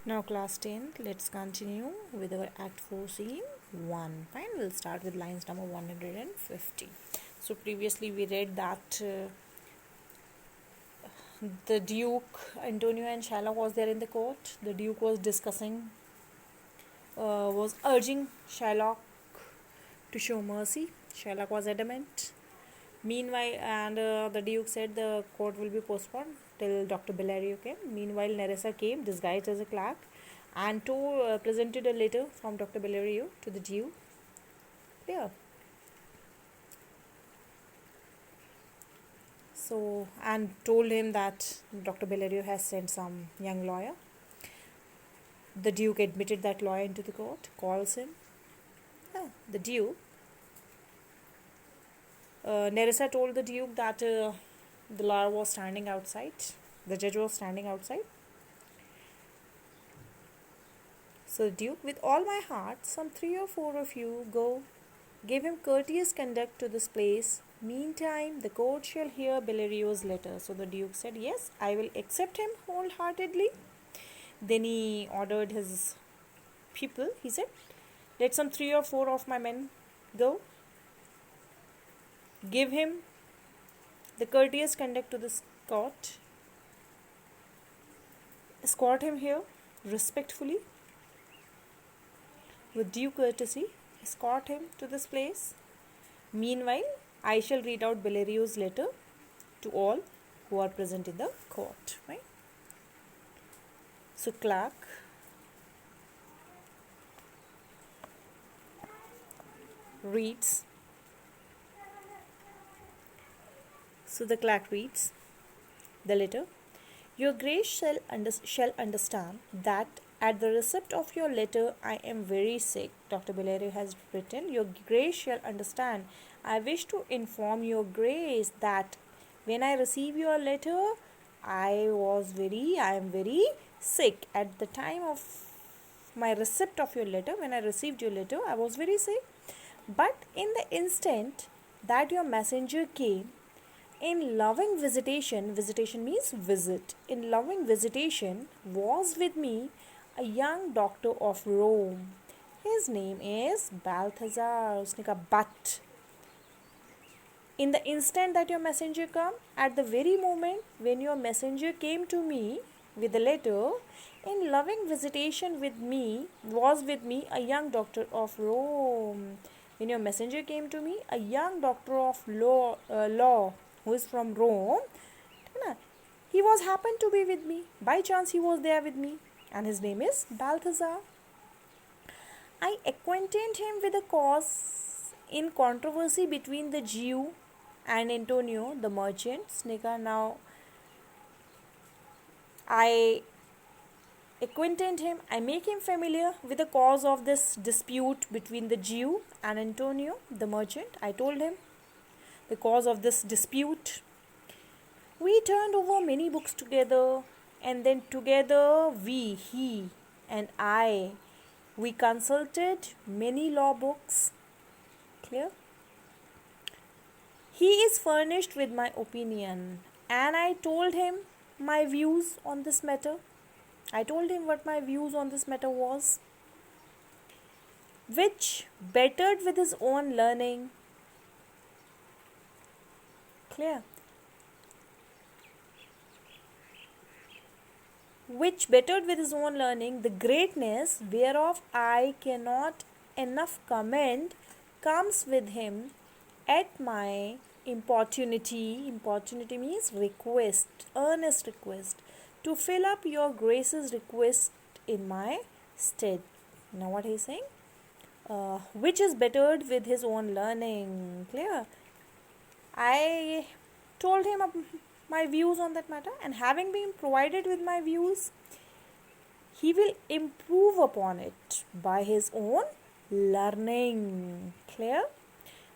Now class 10, let's continue with our Act 4 scene 1. Fine, we'll start with lines number 150. So previously we read that the Duke, Antonio and Shylock was there in the court. The Duke was was urging Shylock to show mercy. Shylock was adamant. Meanwhile, the Duke said the court will be postponed till Dr. Bellario came. Meanwhile, Nerissa came disguised as a clerk and presented a letter from Dr. Bellario to the Duke. Clear? So, and told him that Dr. Bellario has sent some young lawyer. The Duke admitted that lawyer into the court, calls him. The Duke. Nerissa told the Duke that the lawyer was standing outside. The judge was standing outside. So the Duke, with all my heart, some 3 or 4 of you go, give him courteous conduct to this place. Meantime, the court shall hear Bellario's letter. So the Duke said, yes, I will accept him wholeheartedly. Then he ordered his people, he said, let some 3 or 4 of my men go. Give him the courteous conduct to this court. Escort him here respectfully. With due courtesy, escort him to this place. Meanwhile, I shall read out Bellario's letter to all who are present in the court. Right? So, clerk reads. So, the clerk reads the letter. Your grace shall understand that at the receipt of your letter, I am very sick. Dr. Bellario has written, your grace shall understand. I wish to inform your grace that when I receive your letter, I am very sick. At the time of my receipt of your letter, when I received your letter, I was very sick. But in the instant that your messenger came, in loving visitation means visit. In loving visitation was with me a young doctor of Rome. His name is Balthazar. उसने कहा but. In the instant that your messenger came, at the very moment when your messenger came to me with the letter, in loving visitation was with me a young doctor of Rome. When your messenger came to me, a young doctor of law who is from Rome, he was happened to be with me. By chance he was there with me, and his name is Balthazar. I acquainted him with the cause in controversy between the Jew and Antonio, the merchant. Now I acquainted him, I make him familiar with the cause of this dispute between the Jew and Antonio, the merchant. I told him the cause of this dispute. We turned over many books together, and then together he and I, we consulted many law books. Clear? He is furnished with my opinion, and I told him my views on this matter. I told him what my views on this matter was, which bettered with his own learning. Clear? Which bettered with his own learning, the greatness whereof I cannot enough commend comes with him at my importunity. Importunity means request, earnest request, to fill up your grace's request in my stead. Now what he is saying? Which is bettered with his own learning. Clear? I told him my views on that matter, and having been provided with my views, he will improve upon it by his own learning. Clear?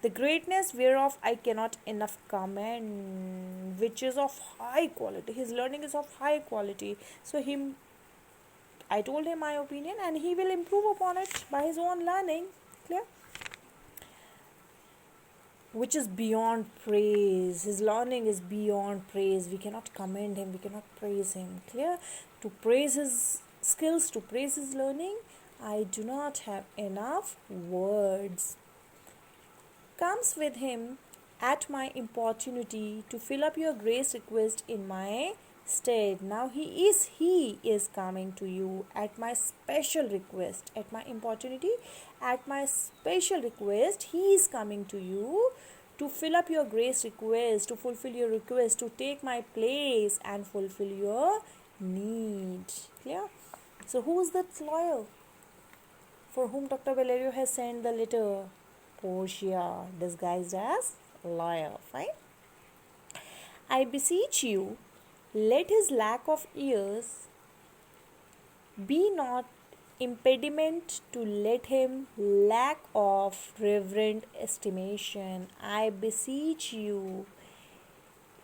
The greatness whereof I cannot enough commend, which is of high quality. His learning is of high quality. So I told him my opinion, and he will improve upon it by his own learning. Clear? Which is beyond praise. His learning is beyond praise. We cannot commend him, we cannot praise him. Clear? To praise his skills to praise his learning. I do not have enough words. Comes with him at my importunity to fill up your grace request in my stead. Now he is coming to you at my special request, at my importunity, at my special request. He is coming to you to fill up your grace request, to fulfill your request, to take my place and fulfill your need. Clear? So who is that lawyer for whom Dr. Valerio has sent the letter? Portia, disguised as lawyer. Fine. I beseech you, let his lack of ears be not impediment to let him lack of reverent estimation. I beseech you,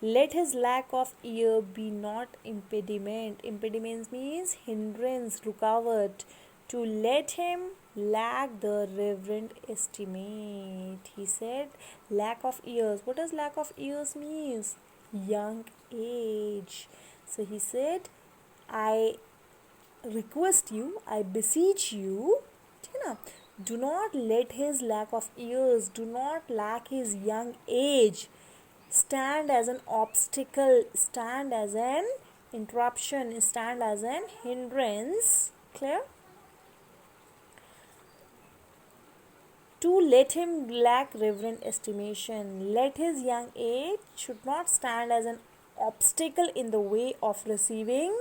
let his lack of ear be not impediment. Impediment means hindrance, rukawat. To let him lack the reverent estimate. He said lack of ears. What does lack of ears means? Young age. So he said, I request you, I beseech you, do not let his lack of years, do not lack his young age stand as an obstacle, stand as an interruption, stand as an hindrance. Clear? To let him lack reverent estimation. Let his young age should not stand as an obstacle in the way of receiving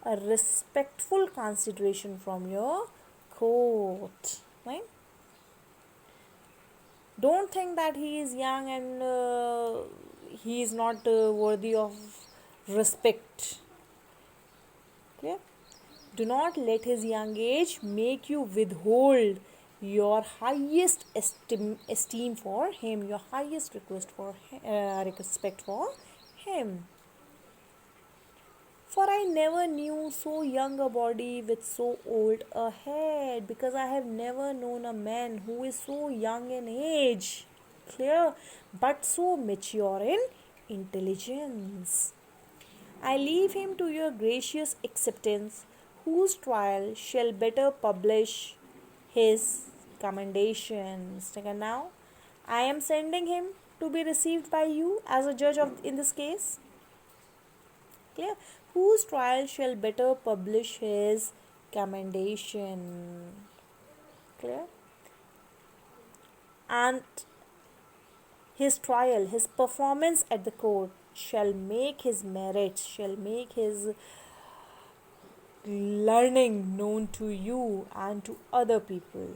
a respectful consideration from your court. Right? Don't think that he is young and he is not worthy of respect. Clear? Do not let his young age make you withhold your highest esteem for him, your highest request for respect for him. For I never knew so young a body with so old a head, because I have never known a man who is so young in age, clear, but so mature in intelligence. I leave him to your gracious acceptance, whose trial shall better publish his commendations. And now I am sending him to be received by you as a judge in this case. Clear? Whose trial shall better publish his commendation. Clear? And his trial, his performance at the court shall make his merits, shall make his learning known to you and to other people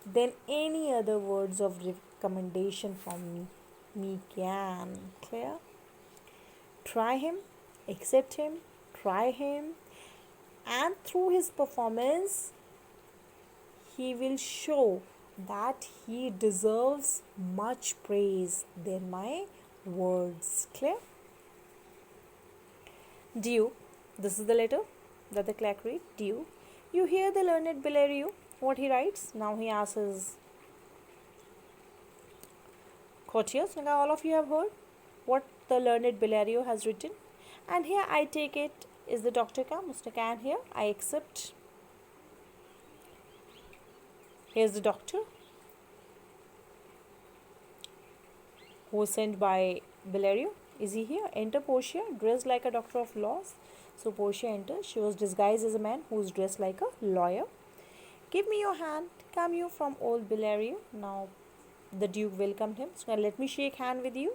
than any other words of recommendation from me can. Clear? Try him, accept him, try him, and through his performance he will show that he deserves much praise than my words. Clear? Duke, this is the letter that the clerk read. Duke, you hear the learned Valerio, what he writes. Now he asks his courtiers. Now all of you have heard what the learned Valerio has written. And here I take it is the Dr. Ka, Mr. Can here. I accept. Here's the doctor who was sent by Valerio. Is he here? Enter Portia, dressed like a doctor of laws. So Portia enters. She was disguised as a man who is dressed like a lawyer. Give me your hand. Come you from old Valerio. Now the Duke welcomed him. So now let me shake hand with you.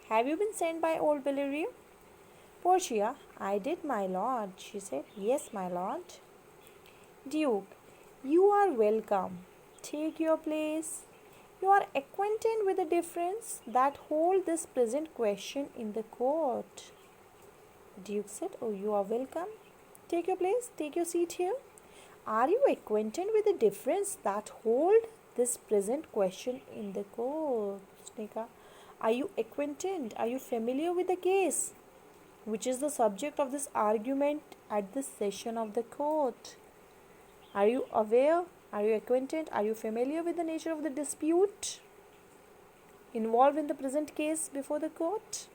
Have you been sent by old Valerio? Portia, I did, my lord. She said, yes, my lord. Duke, you are welcome. Take your place. You are acquainted with the difference that hold this present question in the court. Duke said, oh, you are welcome. Take your place. Take your seat here. Are you acquainted with the difference that hold this present question in the court? Sneha, are you acquainted? Are you familiar with the case, which is the subject of this argument at this session of the court? Are you aware? Are you acquainted? Are you familiar with the nature of the dispute involved in the present case before the court?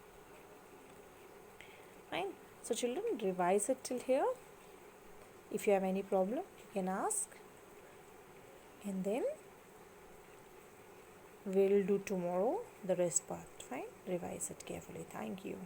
Fine. So children, revise it till here. If you have any problem, you can ask, and then we'll do tomorrow the rest part. Fine, revise it carefully. Thank you.